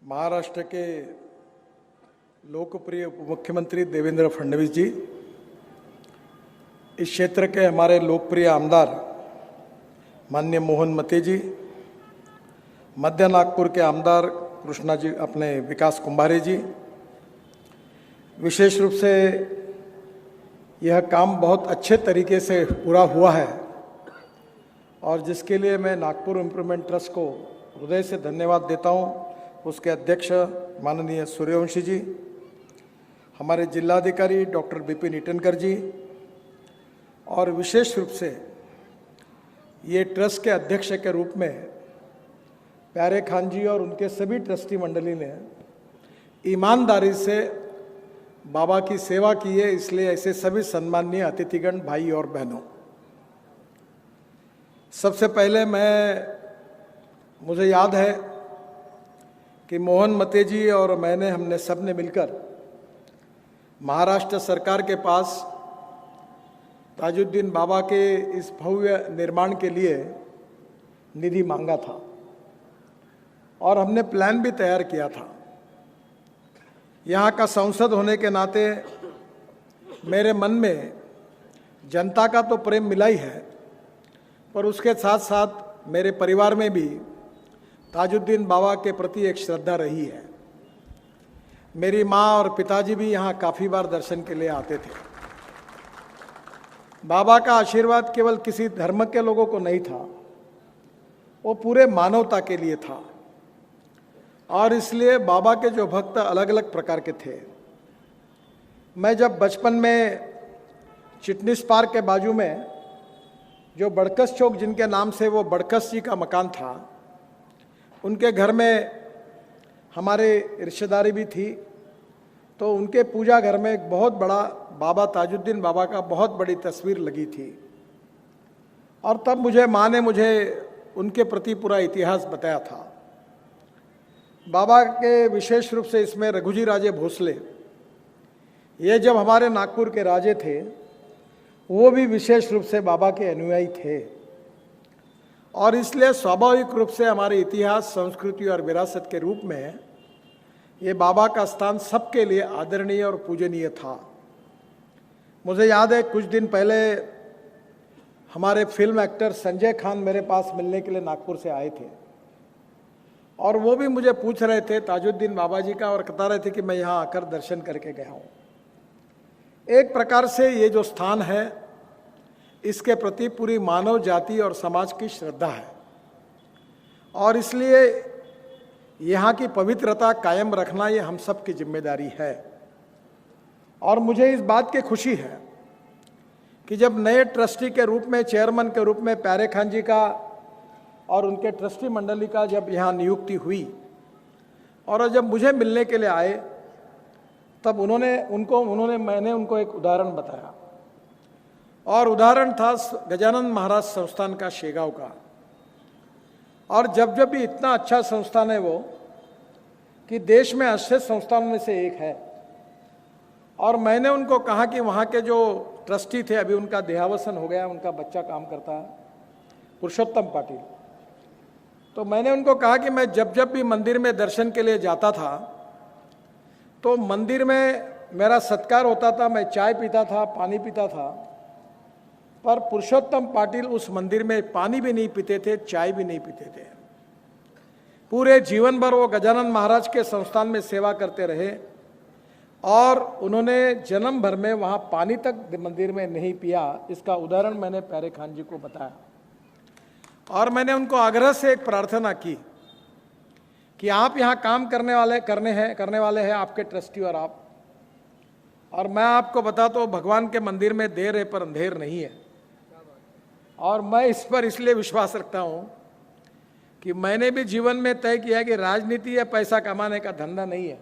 महाराष्ट्र के लोकप्रिय उप मुख्यमंत्री देवेंद्र फडणवीस जी, इस क्षेत्र के हमारे लोकप्रिय आमदार माननीय मोहन मते जी, मध्य नागपुर के आमदार कृष्णा जी अपने विकास कुंभारे जी, विशेष रूप से यह काम बहुत अच्छे तरीके से पूरा हुआ है और जिसके लिए मैं नागपुर इम्प्रूवमेंट ट्रस्ट को हृदय से धन्यवाद देता हूँ। उसके अध्यक्ष माननीय सूर्यवंशी जी, हमारे जिलाधिकारी डॉक्टर विपिन ईटनकर जी और विशेष रूप से ये ट्रस्ट के अध्यक्ष के रूप में प्यारे खान जी और उनके सभी ट्रस्टी मंडली ने ईमानदारी से बाबा की सेवा की है, इसलिए ऐसे सभी सम्माननीय अतिथिगण भाई और बहनों, सबसे पहले मुझे याद है कि मोहन मते जी और हमने सब ने मिलकर महाराष्ट्र सरकार के पास ताजुद्दीन बाबा के इस भव्य निर्माण के लिए निधि मांगा था और हमने प्लान भी तैयार किया था। यहाँ का सांसद होने के नाते मेरे मन में जनता का तो प्रेम मिला ही है, पर उसके साथ साथ मेरे परिवार में भी ताजुद्दीन बाबा के प्रति एक श्रद्धा रही है। मेरी माँ और पिताजी भी यहाँ काफ़ी बार दर्शन के लिए आते थे। बाबा का आशीर्वाद केवल किसी धर्म के लोगों को नहीं था, वो पूरे मानवता के लिए था और इसलिए बाबा के जो भक्त अलग अलग प्रकार के थे। मैं जब बचपन में चिटनिस पार्क के बाजू में जो बड़कस चौक जिनके नाम से वो बड़कस जी का मकान था, उनके घर में हमारे रिश्तेदारी भी थी, तो उनके पूजा घर में एक बहुत बड़ा बाबा ताजुद्दीन बाबा का बहुत बड़ी तस्वीर लगी थी और तब माँ ने मुझे उनके प्रति पूरा इतिहास बताया था। बाबा के विशेष रूप से इसमें रघुजी राजे भोसले, ये जब हमारे नागपुर के राजे थे, वो भी विशेष रूप से बाबा के अनुयायी थे और इसलिए स्वाभाविक रूप से हमारे इतिहास, संस्कृति और विरासत के रूप में ये बाबा का स्थान सबके लिए आदरणीय और पूजनीय था। मुझे याद है कुछ दिन पहले हमारे फिल्म एक्टर संजय खान मेरे पास मिलने के लिए नागपुर से आए थे और वो भी मुझे पूछ रहे थे ताजुद्दीन बाबा जी का और बता रहे थे कि मैं यहाँ आकर दर्शन करके गया हूँ। एक प्रकार से ये जो स्थान है, इसके प्रति पूरी मानव जाति और समाज की श्रद्धा है और इसलिए यहाँ की पवित्रता कायम रखना ये हम सब की जिम्मेदारी है। और मुझे इस बात की खुशी है कि जब नए ट्रस्टी के रूप में, चेयरमैन के रूप में प्यारे खान जी का और उनके ट्रस्टी मंडली का जब यहाँ नियुक्ति हुई और जब मुझे मिलने के लिए आए, तब मैंने उनको एक उदाहरण बताया और उदाहरण था गजानन महाराज संस्थान का शेगांव का। और जब भी इतना अच्छा संस्थान है वो कि देश में 80 संस्थानों में से एक है और मैंने उनको कहा कि वहाँ के जो ट्रस्टी थे, अभी उनका देहावसन हो गया, उनका बच्चा काम करता है, पुरुषोत्तम पाटिल, तो मैंने उनको कहा कि मैं जब भी मंदिर में दर्शन के लिए जाता था तो मंदिर में मेरा सत्कार होता था, मैं चाय पीता था, पानी पीता था, पर पुरुषोत्तम पाटिल उस मंदिर में पानी भी नहीं पीते थे, चाय भी नहीं पीते थे। पूरे जीवन भर वो गजानन महाराज के संस्थान में सेवा करते रहे और उन्होंने जन्म भर में वहाँ पानी तक मंदिर में नहीं पिया। इसका उदाहरण मैंने प्यारे खान जी को बताया और मैंने उनको आग्रह से एक प्रार्थना की कि आप यहाँ काम करने वाले हैं आपके ट्रस्टी और मैं आपको बताता हूँ, भगवान के मंदिर में देर है पर अंधेर नहीं है और मैं इस पर इसलिए विश्वास रखता हूँ कि मैंने भी जीवन में तय किया कि राजनीति या पैसा कमाने का धंधा नहीं है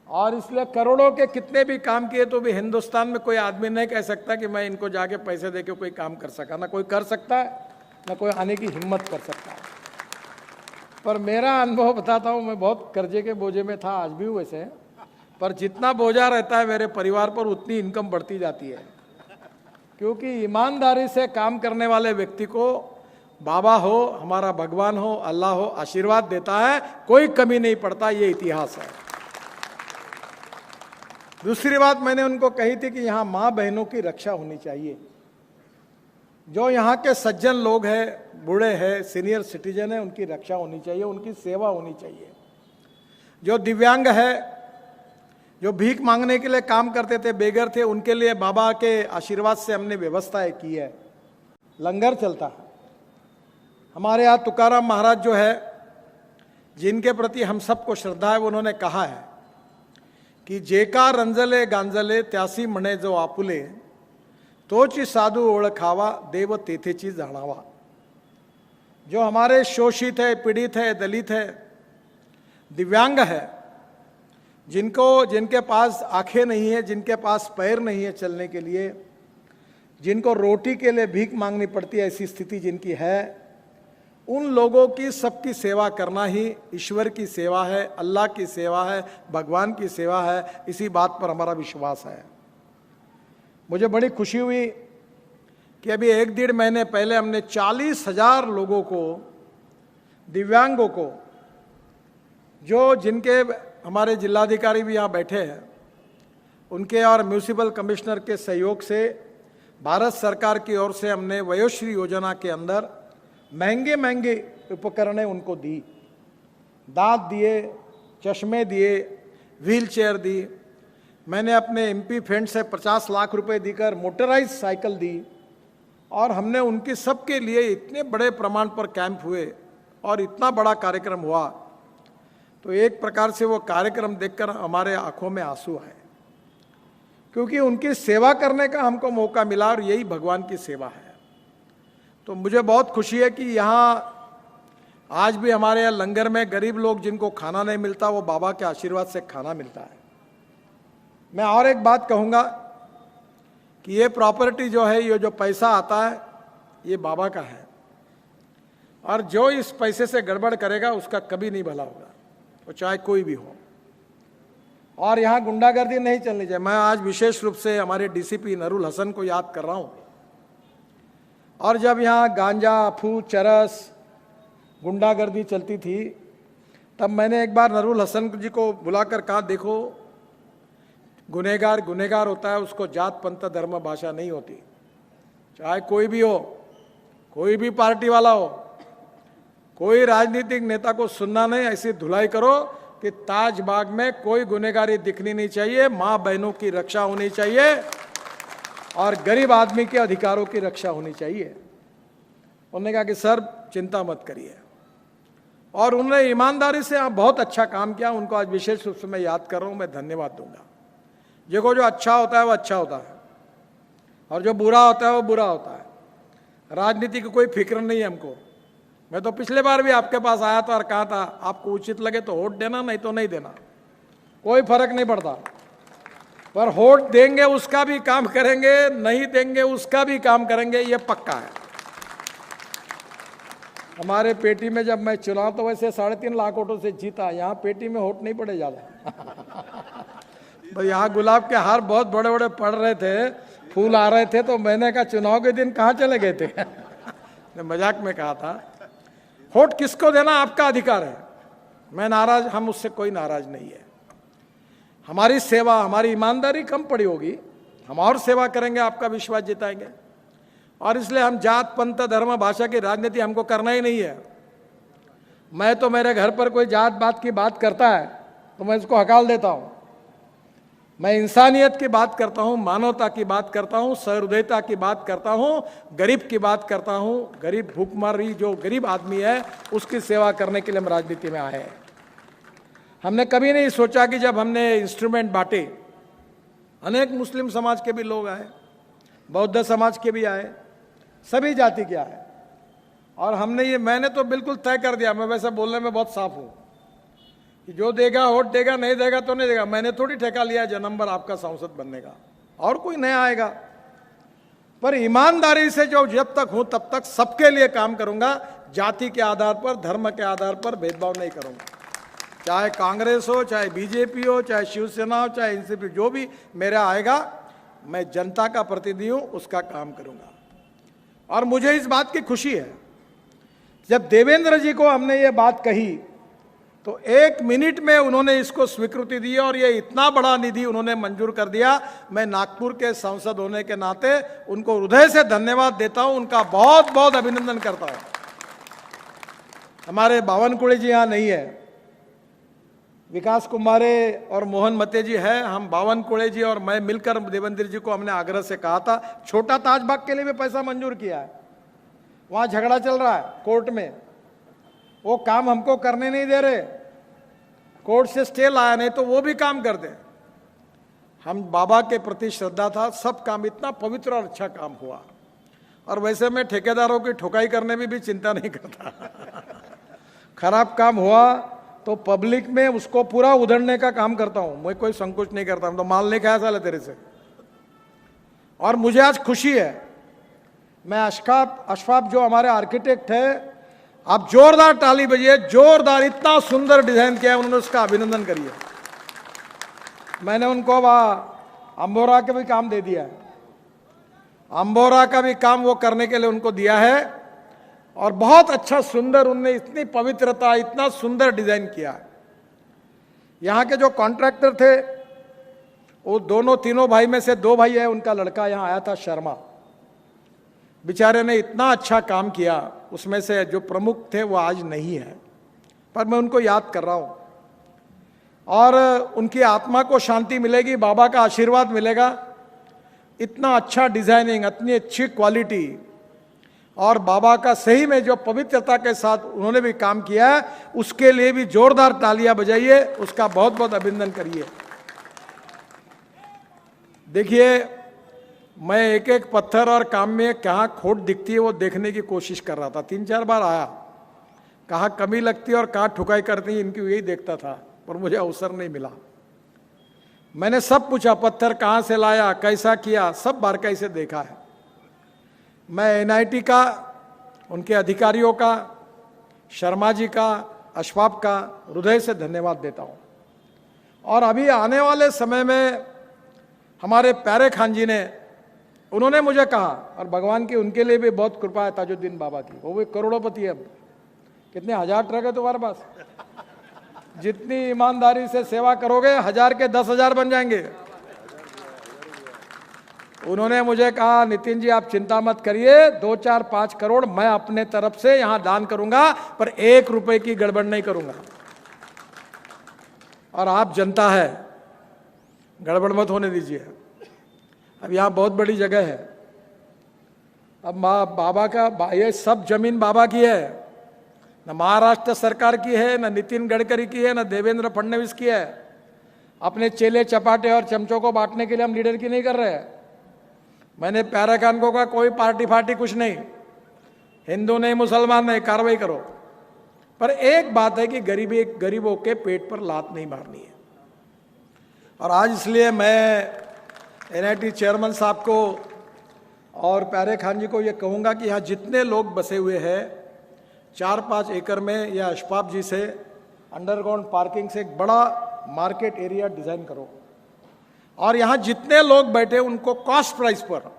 और इसलिए करोड़ों के कितने भी काम किए तो भी हिंदुस्तान में कोई आदमी नहीं कह सकता कि मैं इनको जाके पैसे देके कोई काम कर सका। ना कोई कर सकता है, ना कोई आने की हिम्मत कर सकता है। पर मेरा अनुभव बताता हूँ, मैं बहुत कर्जे के बोझे में था, आज भी हूँ वैसे, पर जितना बोझा रहता है मेरे परिवार पर उतनी इनकम बढ़ती जाती है, क्योंकि ईमानदारी से काम करने वाले व्यक्ति को बाबा हो, हमारा भगवान हो, अल्लाह हो, आशीर्वाद देता है, कोई कमी नहीं पड़ता, ये इतिहास है। दूसरी बात मैंने उनको कही थी कि यहाँ माँ बहनों की रक्षा होनी चाहिए। जो यहाँ के सज्जन लोग हैं, बूढ़े हैं, सीनियर सिटीजन हैं, उनकी रक्षा होनी चाहिए, उनकी सेवा होनी चाहिए। जो दिव्यांग है, जो भीख मांगने के लिए काम करते थे, बेघर थे, उनके लिए बाबा के आशीर्वाद से हमने व्यवस्थाएं की है। लंगर चलता है हमारे यहाँ। तुकाराम महाराज जो है, जिनके प्रति हम सबको श्रद्धा है, उन्होंने कहा है कि जेका रंजले गांजले त्यासी म्हणे जो आपुले, तोची साधु ओळखावा देव तेथेची जाणावा। जो हमारे शोषित है, पीड़ित है, दलित है, दिव्यांग है, जिनके पास आंखें नहीं है, जिनके पास पैर नहीं है चलने के लिए, जिनको रोटी के लिए भीख मांगनी पड़ती है, ऐसी स्थिति जिनकी है, उन लोगों की सबकी सेवा करना ही ईश्वर की सेवा है, अल्लाह की सेवा है, भगवान की सेवा है। इसी बात पर हमारा विश्वास है। मुझे बड़ी खुशी हुई कि अभी 1-1.5 महीने पहले हमने 40,000 लोगों को, दिव्यांगों को, जिनके हमारे जिलाधिकारी भी यहाँ बैठे हैं, उनके और म्यूनिसिपल कमिश्नर के सहयोग से भारत सरकार की ओर से हमने वयोश्री योजना के अंदर महंगे महंगे उपकरणें उनको दी। दांत दिए, चश्मे दिए, व्हील चेयर दी। मैंने अपने एमपी फंड से 50 लाख रुपए देकर मोटराइज साइकिल दी। और हमने उनके सबके लिए इतने बड़े प्रमाण पर कैंप हुए और इतना बड़ा कार्यक्रम हुआ, तो एक प्रकार से वो कार्यक्रम देखकर हमारे आंखों में आंसू आए, क्योंकि उनकी सेवा करने का हमको मौका मिला और यही भगवान की सेवा है। तो मुझे बहुत खुशी है कि यहाँ आज भी हमारे यहाँ लंगर में गरीब लोग जिनको खाना नहीं मिलता, वो बाबा के आशीर्वाद से खाना मिलता है। मैं और एक बात कहूँगा कि ये प्रॉपर्टी जो है, ये जो पैसा आता है, ये बाबा का है, और जो इस पैसे से गड़बड़ करेगा उसका कभी नहीं भला होगा, वो चाहे कोई भी हो। और यहाँ गुंडागर्दी नहीं चलनी चाहिए। मैं आज विशेष रूप से हमारे डीसीपी नरुल हसन को याद कर रहा हूँ। और जब यहाँ गांजा, अफू, चरस, गुंडागर्दी चलती थी, तब मैंने एक बार नरुल हसन जी को बुलाकर कहा, देखो गुनहगार गुनहगार होता है, उसको जात पंथ धर्म भाषा नहीं होती। चाहे कोई भी हो, कोई भी पार्टी वाला हो, कोई राजनीतिक नेता को सुनना नहीं, ऐसी धुलाई करो कि ताजबाग में कोई गुनहगारी दिखनी नहीं चाहिए, माँ बहनों की रक्षा होनी चाहिए और गरीब आदमी के अधिकारों की रक्षा होनी चाहिए। उन्होंने कहा कि सर चिंता मत करिए, और उन्होंने ईमानदारी से बहुत अच्छा काम किया। उनको आज विशेष रूप से मैं याद कर रहा हूँ, मैं धन्यवाद दूंगा। देखो, जो अच्छा होता है वो अच्छा होता है, और जो बुरा होता है वो बुरा होता है। राजनीति की कोई फिक्र नहीं है हमको। मैं तो पिछले बार भी आपके पास आया था और कहा था, आपको उचित लगे तो वोट देना, नहीं तो नहीं देना, कोई फर्क नहीं पड़ता। पर वोट देंगे उसका भी काम करेंगे, नहीं देंगे उसका भी काम करेंगे, ये पक्का है। हमारे पेटी में जब मैं चुनाव तो वैसे 3.5 लाख वोटों से जीता, यहाँ पेटी में वोट नहीं पड़े ज़्यादा। तो यहाँ गुलाब के हार बहुत बड़े बड़े पड़ रहे थे, फूल आ रहे थे, तो मैंने कहा चुनाव के दिन कहाँ चले गए थे। मजाक में कहा था। वोट किसको देना आपका अधिकार है, मैं नाराज, हम उससे कोई नाराज नहीं है। हमारी सेवा, हमारी ईमानदारी कम पड़ी होगी, हम और सेवा करेंगे, आपका विश्वास जिताएंगे। और इसलिए हम जात पंथ धर्म भाषा की राजनीति हमको करना ही नहीं है। मैं तो मेरे घर पर कोई जात बात की बात करता है तो मैं उसको हकाल देता हूँ। मैं इंसानियत की बात करता हूँ, मानवता की बात करता हूँ, सहृदयता की बात करता हूँ, गरीब की बात करता हूँ। गरीब भूखमरी जो गरीब आदमी है उसकी सेवा करने के लिए हम राजनीति में आए हैं। हमने कभी नहीं सोचा कि जब हमने इंस्ट्रूमेंट बांटे, अनेक मुस्लिम समाज के भी लोग आए, बौद्ध समाज के भी आए, सभी जाति के आए, और मैंने तो बिल्कुल तय कर दिया, मैं वैसे बोलने में बहुत साफ हूँ कि जो देगा वोट देगा, नहीं देगा तो नहीं देगा। मैंने थोड़ी ठेका लिया जन्म भर आपका सांसद बनने का, और कोई नया आएगा। पर ईमानदारी से जब तक हूं तब तक सबके लिए काम करूंगा, जाति के आधार पर, धर्म के आधार पर भेदभाव नहीं करूंगा। चाहे कांग्रेस हो, चाहे बीजेपी हो, चाहे शिवसेना हो, चाहे एनसीपी, जो भी मेरा आएगा, मैं जनता का प्रतिनिधि हूं, उसका काम करूंगा। और मुझे इस बात की खुशी है जब देवेंद्र जी को हमने ये बात कही तो 1 मिनट में उन्होंने इसको स्वीकृति दी और ये इतना बड़ा निधि उन्होंने मंजूर कर दिया। मैं नागपुर के सांसद होने के नाते उनको हृदय से धन्यवाद देता हूं, उनका बहुत बहुत अभिनंदन करता हूं। हमारे बावनकुळे जी यहाँ नहीं है, विकास कुमारे और मोहन मते जी है। हम बावनकुळे जी और मैं मिलकर देवेंद्र जी को हमने आग्रह से कहा था, छोटा ताजबाग के लिए भी पैसा मंजूर किया है। वहां झगड़ा चल रहा है कोर्ट में, वो काम हमको करने नहीं दे रहे, कोर्ट से स्टे लाया, नहीं तो वो भी काम कर दे। हम बाबा के प्रति श्रद्धा था, सब काम इतना पवित्र और अच्छा काम हुआ। और वैसे मैं ठेकेदारों की ठुकाई करने में भी चिंता नहीं करता। खराब काम हुआ तो पब्लिक में उसको पूरा उधड़ने का काम करता हूं, मैं कोई संकोच नहीं करता। तो माल नहीं खाया साले तेरे से। और मुझे आज खुशी है, मैं अशफाक जो हमारे आर्किटेक्ट है, आप जोरदार ताली बजिए, जोरदार, इतना सुंदर डिजाइन किया है उन्होंने, उसका अभिनंदन करिए। मैंने उनको अंबोरा के भी काम दे दिया है, अंबोरा का भी काम वो करने के लिए उनको दिया है। और बहुत अच्छा सुंदर, उनने इतनी पवित्रता, इतना सुंदर डिजाइन किया है। यहाँ के जो कॉन्ट्रैक्टर थे वो तीनों भाई में से 2 भाई है, उनका लड़का यहाँ आया था शर्मा, बेचारे ने इतना अच्छा काम किया। उसमें से जो प्रमुख थे वो आज नहीं है, पर मैं उनको याद कर रहा हूँ। और उनकी आत्मा को शांति मिलेगी, बाबा का आशीर्वाद मिलेगा। इतना अच्छा डिजाइनिंग, इतनी अच्छी क्वालिटी, और बाबा का सही में जो पवित्रता के साथ उन्होंने भी काम किया है, उसके लिए भी जोरदार तालियां बजाइए, उसका बहुत बहुत अभिनंदन करिए। देखिए, मैं एक एक पत्थर और काम में कहाँ खोट दिखती है वो देखने की कोशिश कर रहा था। 3-4 बार आया, कहाँ कमी लगती है और कहाँ ठुकाई करती है, इनकी यही देखता था, पर मुझे अवसर नहीं मिला। मैंने सब पूछा, पत्थर कहाँ से लाया, कैसा किया, सब बारकाई से देखा है। मैं एनआईटी का, उनके अधिकारियों का, शर्मा जी का, अशफाक का हृदय से धन्यवाद देता हूँ। और अभी आने वाले समय में हमारे प्यारे खान जी ने, उन्होंने मुझे कहा, और भगवान की उनके लिए भी बहुत कृपा है ताजुद्दीन बाबा की, वो भी करोड़पति है। अब कितने 1000 ट्रक है तुम्हारे पास, जितनी ईमानदारी से सेवा करोगे 1000 के 10,000 बन जाएंगे। उन्होंने मुझे कहा, नितिन जी आप चिंता मत करिए, 2, 4, 5 करोड़ मैं अपने तरफ से यहां दान करूंगा, पर 1 रुपए की गड़बड़ नहीं करूंगा। और आप जनता है, गड़बड़ मत होने दीजिए। अब यहाँ बहुत बड़ी जगह है, अब बाबा का ये सब जमीन बाबा की है, न महाराष्ट्र सरकार की है, न नितिन गडकरी की है, न देवेंद्र फडणवीस की है। अपने चेले चपाटे और चमचों को बांटने के लिए हम लीडर की नहीं कर रहे हैं। मैंने प्यारा खान को कहा, कोई पार्टी कुछ नहीं, हिंदू नहीं मुसलमान नहीं, कार्रवाई करो। पर एक बात है कि गरीबों के पेट पर लात नहीं मारनी है। और आज इसलिए मैं एनआईटी चेयरमैन साहब को और प्यारे खान जी को ये कहूँगा कि यहाँ जितने लोग बसे हुए हैं 4-5 एकड़ में, या अशफाक जी से अंडरग्राउंड पार्किंग से एक बड़ा मार्केट एरिया डिजाइन करो, और यहाँ जितने लोग बैठे उनको कॉस्ट प्राइस पर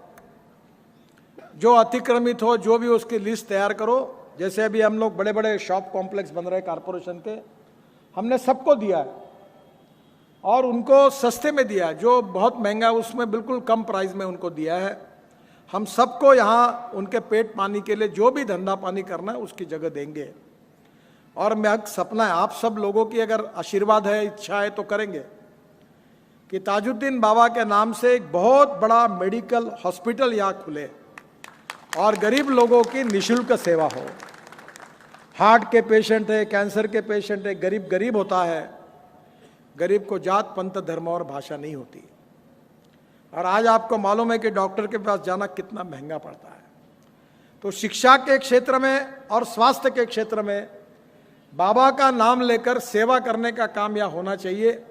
जो अतिक्रमित हो, जो भी उसकी लिस्ट तैयार करो। जैसे अभी हम लोग बड़े बड़े शॉप कॉम्प्लेक्स बन रहे कारपोरेशन के, हमने सबको दिया है और उनको सस्ते में दिया है। जो बहुत महंगा उसमें बिल्कुल कम प्राइस में उनको दिया है। हम सबको यहाँ उनके पेट पानी के लिए जो भी धंधा पानी करना है उसकी जगह देंगे। और मैं सपना है आप सब लोगों की, अगर आशीर्वाद है, इच्छा है तो करेंगे कि ताजुद्दीन बाबा के नाम से एक बहुत बड़ा मेडिकल हॉस्पिटल यहाँ खुले और गरीब लोगों की निःशुल्क सेवा हो। हार्ट के पेशेंट है, कैंसर के पेशेंट है, गरीब होता है। गरीब को जात पंथ धर्म और भाषा नहीं होती। और आज आपको मालूम है कि डॉक्टर के पास जाना कितना महंगा पड़ता है। तो शिक्षा के क्षेत्र में और स्वास्थ्य के क्षेत्र में बाबा का नाम लेकर सेवा करने का काम यहाँ होना चाहिए।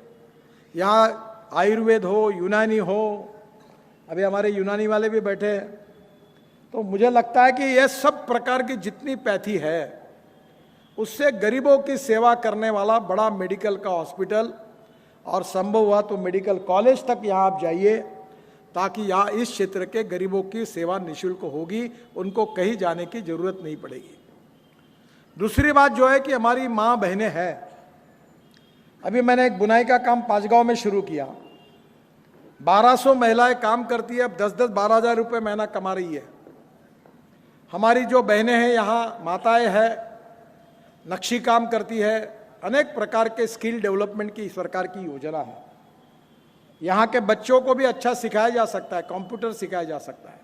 यहाँ आयुर्वेद हो, यूनानी हो, अभी हमारे यूनानी वाले भी बैठे हैं। तो मुझे लगता है कि यह सब प्रकार की जितनी पैथी है उससे गरीबों की सेवा करने वाला बड़ा मेडिकल का हॉस्पिटल, और संभव हुआ तो मेडिकल कॉलेज तक यहाँ आप जाइए, ताकि यहाँ इस क्षेत्र के गरीबों की सेवा निःशुल्क होगी, उनको कहीं जाने की जरूरत नहीं पड़ेगी। दूसरी बात जो है कि हमारी माँ बहनें हैं, अभी मैंने एक बुनाई का काम पांचगांव में शुरू किया, 1200 महिलाएं काम करती है, अब 10-10, 12,000 रुपये महीना कमा रही है। हमारी जो बहनें हैं यहाँ, माताएं हैं, नक्शी काम करती है, अनेक प्रकार के स्किल डेवलपमेंट की सरकार की योजना है। यहाँ के बच्चों को भी अच्छा सिखाया जा सकता है, कंप्यूटर सिखाया जा सकता है।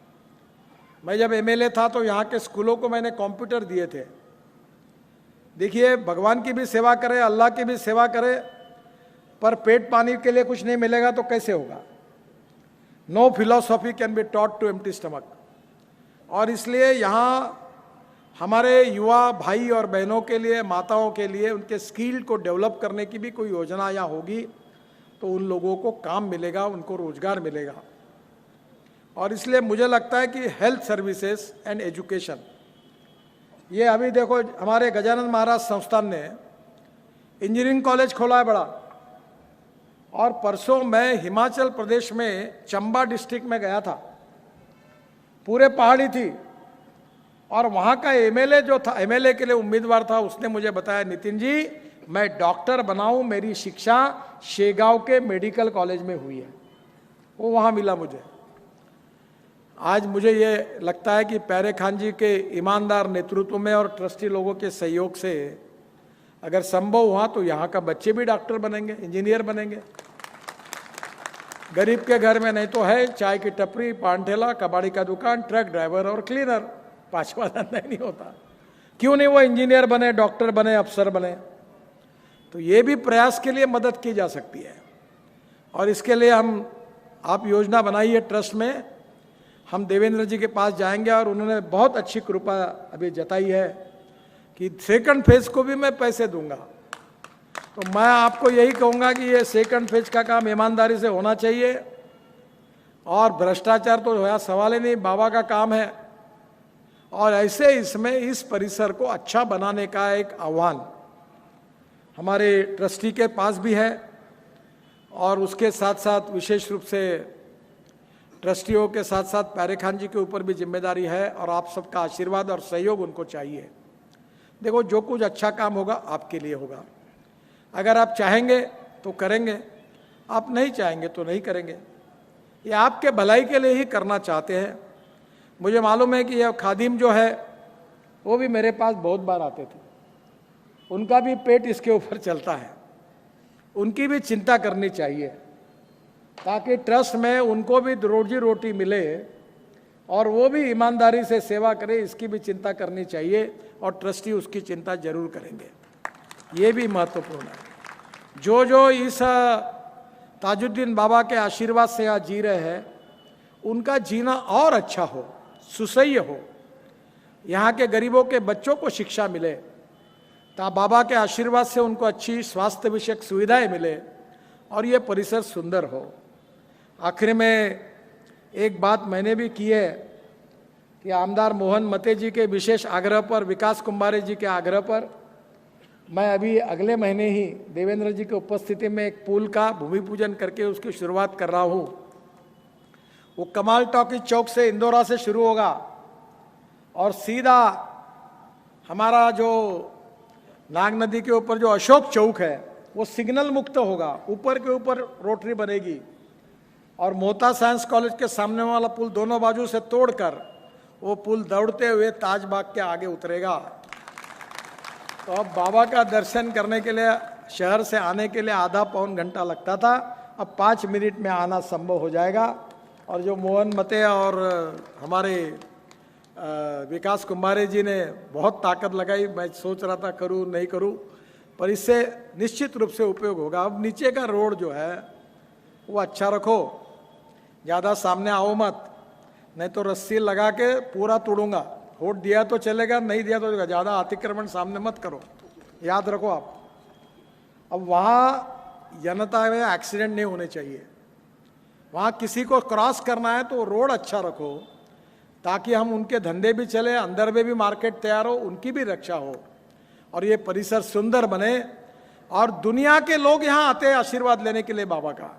मैं जब एमएलए था तो यहाँ के स्कूलों को मैंने कंप्यूटर दिए थे। देखिए, भगवान की भी सेवा करें, अल्लाह की भी सेवा करें, पर पेट पानी के लिए कुछ नहीं मिलेगा तो कैसे होगा। No philosophy can be taught to empty stomach. और इसलिए यहाँ हमारे युवा भाई और बहनों के लिए, माताओं के लिए, उनके स्किल को डेवलप करने की भी कोई योजना यहाँ होगी तो उन लोगों को काम मिलेगा, उनको रोजगार मिलेगा। और इसलिए मुझे लगता है कि हेल्थ सर्विसेज एंड एजुकेशन, ये अभी देखो हमारे गजानन महाराज संस्थान ने इंजीनियरिंग कॉलेज खोला है बड़ा। और परसों मैं हिमाचल प्रदेश में चंबा डिस्ट्रिक्ट में गया था, पूरे पहाड़ी थी, और वहाँ का एमएलए जो था, एमएलए के लिए उम्मीदवार था, उसने मुझे बताया, नितिन जी मैं डॉक्टर बनाऊं, मेरी शिक्षा शेगांव के मेडिकल कॉलेज में हुई है। वो वहाँ मिला मुझे। आज मुझे ये लगता है कि प्यारे खान जी के ईमानदार नेतृत्व में और ट्रस्टी लोगों के सहयोग से अगर संभव हुआ तो यहाँ का बच्चे भी डॉक्टर बनेंगे, इंजीनियर बनेंगे। गरीब के घर में नहीं तो है चाय की टपरी, पान ठेला, कबाड़ी का दुकान, ट्रक ड्राइवर और क्लीनर, पांचवा धंधा नहीं होता। क्यों नहीं वो इंजीनियर बने, डॉक्टर बने, अफसर बने। तो ये भी प्रयास के लिए मदद की जा सकती है। और इसके लिए आप योजना बनाइए ट्रस्ट में। हम देवेंद्र जी के पास जाएंगे और उन्होंने बहुत अच्छी कृपा अभी जताई है कि सेकंड फेज को भी मैं पैसे दूंगा। तो मैं आपको यही कहूँगा कि ये सेकंड फेज का काम ईमानदारी से होना चाहिए, और भ्रष्टाचार तो होया सवाल ही नहीं, बाबा का काम है। और ऐसे इसमें इस परिसर को अच्छा बनाने का एक आह्वान हमारे ट्रस्टी के पास भी है, और उसके साथ साथ विशेष रूप से ट्रस्टियों के साथ साथ प्यारे खान जी के ऊपर भी जिम्मेदारी है, और आप सबका आशीर्वाद और सहयोग उनको चाहिए। देखो, जो कुछ अच्छा काम होगा आपके लिए होगा। अगर आप चाहेंगे तो करेंगे, आप नहीं चाहेंगे तो नहीं करेंगे। ये आपके भलाई के लिए ही करना चाहते हैं। मुझे मालूम है कि यह खादिम जो है वो भी मेरे पास बहुत बार आते थे, उनका भी पेट इसके ऊपर चलता है, उनकी भी चिंता करनी चाहिए ताकि ट्रस्ट में उनको भी रोजी रोटी मिले और वो भी ईमानदारी से सेवा करे, इसकी भी चिंता करनी चाहिए, और ट्रस्टी उसकी चिंता जरूर करेंगे। ये भी महत्वपूर्ण है। जो जो इस ताजुद्दीन बाबा के आशीर्वाद से यहाँ जी रहे हैं, उनका जीना और अच्छा हो, सुसह्य हो, यहाँ के गरीबों के बच्चों को शिक्षा मिले, ता बाबा के आशीर्वाद से उनको अच्छी स्वास्थ्य विषयक सुविधाएं मिले, और ये परिसर सुंदर हो। आखिर में एक बात मैंने भी की है कि आमदार मोहन मते जी के विशेष आग्रह पर, विकास कुंभारे जी के आग्रह पर, मैं अभी अगले महीने ही देवेंद्र जी की उपस्थिति में एक पुल का भूमि पूजन करके उसकी शुरुआत कर रहा हूँ। वो कमाल टॉकी चौक से इंदौरा से शुरू होगा और सीधा हमारा जो नाग नदी के ऊपर जो अशोक चौक है वो सिग्नल मुक्त होगा, ऊपर के ऊपर रोटरी बनेगी, और मोहता साइंस कॉलेज के सामने वाला पुल दोनों बाजू से तोड़कर वो पुल दौड़ते हुए ताजबाग के आगे उतरेगा। तो अब बाबा का दर्शन करने के लिए शहर से आने के लिए आधा पौन घंटा लगता था, अब 5 मिनट में आना संभव हो जाएगा। और जो मोहन मते और हमारे विकास कुंभारे जी ने बहुत ताकत लगाई, मैं सोच रहा था करूं नहीं करूं, पर इससे निश्चित रूप से उपयोग होगा। अब नीचे का रोड जो है वो अच्छा रखो, ज़्यादा सामने आओ मत, नहीं तो रस्सी लगा के पूरा तोड़ूंगा। वोट दिया तो चलेगा, नहीं दिया तो ज़्यादा अतिक्रमण सामने मत करो, याद रखो आप। अब वहाँ जनता में एक्सीडेंट नहीं होने चाहिए, वहाँ किसी को क्रॉस करना है तो रोड अच्छा रखो ताकि हम उनके धंधे भी चले, अंदर में भी मार्केट तैयार हो, उनकी भी रक्षा हो, और ये परिसर सुंदर बने। और दुनिया के लोग यहाँ आते हैं आशीर्वाद लेने के लिए बाबा का,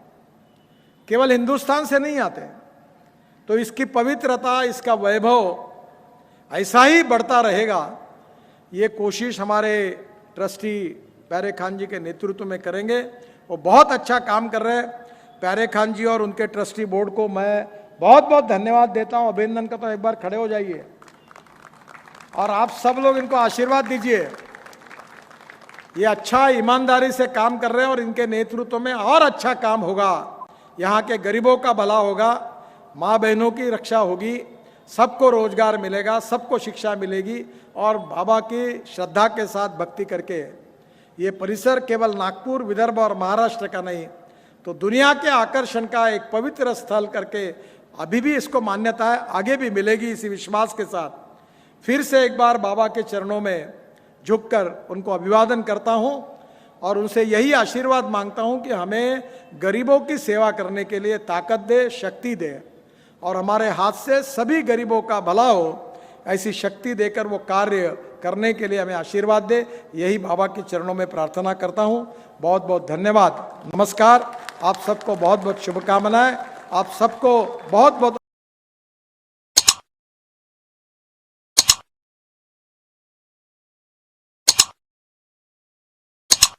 केवल हिंदुस्तान से नहीं आते। तो इसकी पवित्रता, इसका वैभव ऐसा ही बढ़ता रहेगा ये कोशिश हमारे ट्रस्टी प्यारे खान जी के नेतृत्व में करेंगे। वो बहुत अच्छा काम कर रहे हैं। प्यारे खान जी और उनके ट्रस्टी बोर्ड को मैं बहुत बहुत धन्यवाद देता हूं। अभिनंदन का तो एक बार खड़े हो जाइए और आप सब लोग इनको आशीर्वाद दीजिए। ये अच्छा ईमानदारी से काम कर रहे हैं और इनके नेतृत्व में और अच्छा काम होगा। यहाँ के गरीबों का भला होगा, माँ बहनों की रक्षा होगी, सबको रोजगार मिलेगा, सबको शिक्षा मिलेगी और बाबा की श्रद्धा के साथ भक्ति करके ये परिसर केवल नागपुर, विदर्भ और महाराष्ट्र का नहीं तो दुनिया के आकर्षण का एक पवित्र स्थल करके अभी भी इसको मान्यता है, आगे भी मिलेगी। इसी विश्वास के साथ फिर से एक बार बाबा के चरणों में झुककर उनको अभिवादन करता हूं और उनसे यही आशीर्वाद मांगता हूं कि हमें गरीबों की सेवा करने के लिए ताकत दे, शक्ति दे और हमारे हाथ से सभी गरीबों का भला हो, ऐसी शक्ति देकर वो कार्य करने के लिए हमें आशीर्वाद दे। यही बाबा के चरणों में प्रार्थना करता हूं। बहुत बहुत धन्यवाद। नमस्कार। आप सबको बहुत बहुत शुभकामनाएं। आप सबको बहुत बहुत